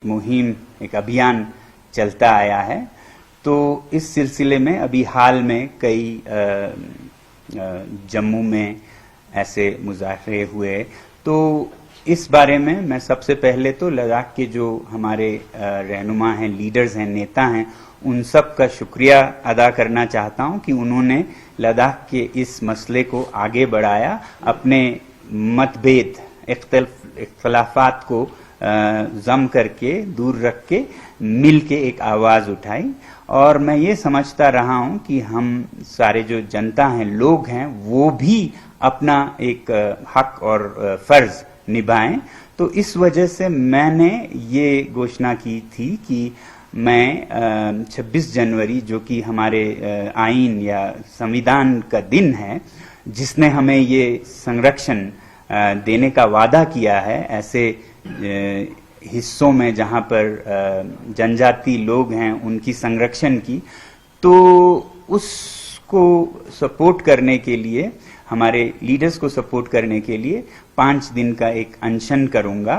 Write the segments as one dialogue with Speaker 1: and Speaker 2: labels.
Speaker 1: मुहिम, एक अभियान चलता आया है। तो इस सिलसिले में अभी हाल में कई जम्मू में ऐसे मुजाहरे हुए। तो इस बारे में मैं सबसे पहले तो लद्दाख के जो हमारे रहनुमा हैं, लीडर्स हैं, नेता हैं, उन सब का शुक्रिया अदा करना चाहता हूं कि उन्होंने लद्दाख के इस मसले को आगे बढ़ाया, अपने मतभेद, इख्तलाफात को जम करके, दूर रख के, मिल के एक आवाज उठाई। और मैं ये समझता रहा हूं कि हम सारे जो जनता हैं, लोग हैं, वो भी अपना एक हक और फर्ज निभाएं। तो इस वजह से मैंने ये घोषणा की थी कि मैं 26 जनवरी, जो कि हमारे आईन या संविधान का दिन है, जिसने हमें ये संरक्षण देने का वादा किया है, ऐसे हिस्सों में जहां पर जनजाति लोग हैं, उनकी संरक्षण की, तो उसको सपोर्ट करने के लिए, हमारे लीडर्स को सपोर्ट करने के लिए 5 दिन का एक अनशन करूंगा।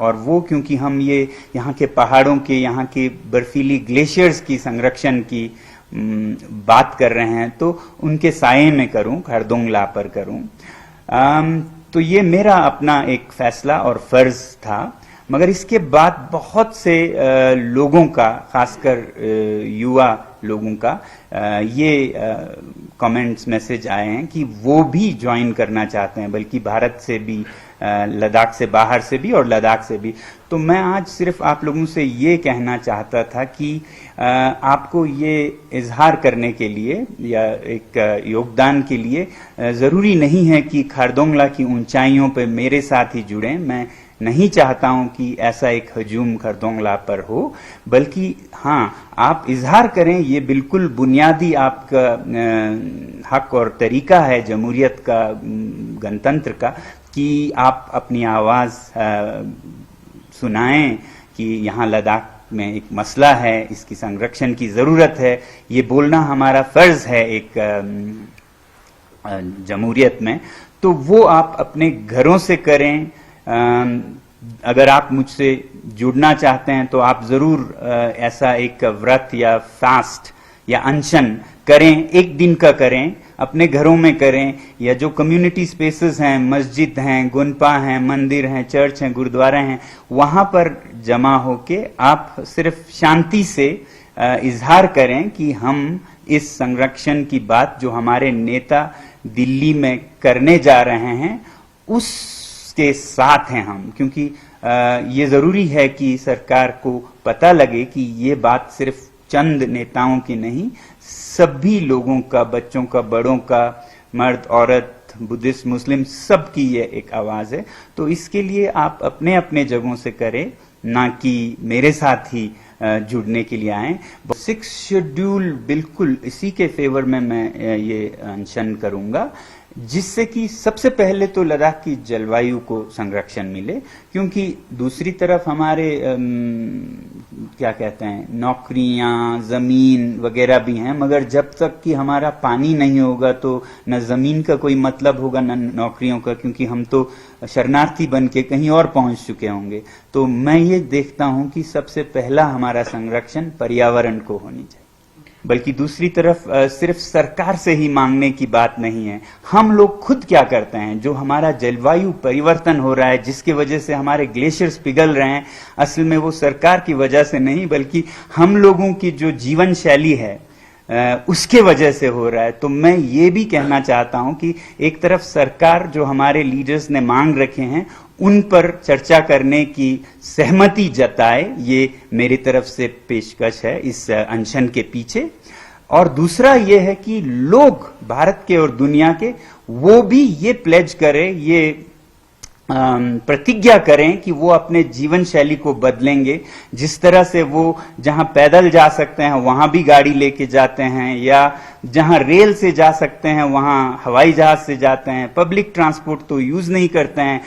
Speaker 1: और वो क्योंकि हम ये यहाँ के पहाड़ों के, यहाँ के बर्फीली ग्लेशियर्स की संरक्षण की बात कर रहे हैं, तो उनके साये में करूं, खरदोंगला पर करूं। तो ये मेरा अपना एक फैसला और फर्ज था। मगर इसके बाद बहुत से लोगों का, खासकर युवा लोगों का ये कमेंट्स, मैसेज आए हैं कि वो भी ज्वाइन करना चाहते हैं, बल्कि भारत से भी, लद्दाख से बाहर से भी और लद्दाख से भी। तो मैं आज सिर्फ आप लोगों से ये कहना चाहता था कि आपको ये इजहार करने के लिए या एक योगदान के लिए जरूरी नहीं है कि खरदोंगला की ऊंचाइयों पर मेरे साथ ही जुड़ें। मैं नहीं चाहता हूं कि ऐसा एक हजूम खरदोंगला पर हो, बल्कि हाँ, आप इजहार करें, ये बिल्कुल बुनियादी आपका हक और तरीका है जमहूरियत का, गणतंत्र का, कि आप अपनी आवाज सुनाएं कि यहाँ लद्दाख में एक मसला है, इसकी संरक्षण की जरूरत है। ये बोलना हमारा फर्ज है एक जमहूरियत में। तो वो आप अपने घरों से करें। अगर आप मुझसे जुड़ना चाहते हैं तो आप जरूर ऐसा एक व्रत या फास्ट या अनशन करें, 1 दिन का करें, अपने घरों में करें, या जो कम्युनिटी स्पेसेस हैं, मस्जिद हैं, गुनपा हैं, मंदिर हैं, चर्च हैं, गुरुद्वारा हैं, वहां पर जमा होके आप सिर्फ शांति से इजहार करें कि हम इस संरक्षण की बात जो हमारे नेता दिल्ली में करने जा रहे हैं, उसके साथ हैं हम। क्योंकि ये जरूरी है कि सरकार को पता लगे कि ये बात सिर्फ चंद नेताओं की नहीं, सभी लोगों का, बच्चों का, बड़ों का, मर्द, औरत, बुद्धिस्ट, मुस्लिम, सबकी ये एक आवाज है। तो इसके लिए आप अपने अपने जगहों से करें, ना कि मेरे साथ ही जुड़ने के लिए आए। 6 शेड्यूल बिल्कुल इसी के फेवर में मैं ये अनशन करूंगा, जिससे कि सबसे पहले तो लद्दाख की जलवायु को संरक्षण मिले। क्योंकि दूसरी तरफ हमारे क्या कहते हैं, नौकरियां, जमीन वगैरह भी हैं, मगर जब तक कि हमारा पानी नहीं होगा तो न जमीन का कोई मतलब होगा, न नौकरियों का, क्योंकि हम तो शरणार्थी बन के कहीं और पहुंच चुके होंगे। तो मैं ये देखता हूं कि सबसे पहला हमारा संरक्षण पर्यावरण को होनी चाहिए। बल्कि दूसरी तरफ सिर्फ सरकार से ही मांगने की बात नहीं है, हम लोग खुद क्या करते हैं। जो हमारा जलवायु परिवर्तन हो रहा है, जिसकी वजह से हमारे ग्लेशियर्स पिघल रहे हैं, असल में वो सरकार की वजह से नहीं, बल्कि हम लोगों की जो जीवन शैली है उसके वजह से हो रहा है। तो मैं ये भी कहना चाहता हूं कि एक तरफ सरकार, जो हमारे लीडर्स ने मांग रखे हैं, उन पर चर्चा करने की सहमति जताए, ये मेरी तरफ से पेशकश है इस अनशन के पीछे। और दूसरा ये है कि लोग, भारत के और दुनिया के, वो भी ये प्लेज करें, ये प्रतिज्ञा करें कि वो अपने जीवन शैली को बदलेंगे। जिस तरह से वो जहां पैदल जा सकते हैं वहां भी गाड़ी लेके जाते हैं, या जहां रेल से जा सकते हैं वहां हवाई जहाज से जाते हैं, पब्लिक ट्रांसपोर्ट तो यूज नहीं करते हैं,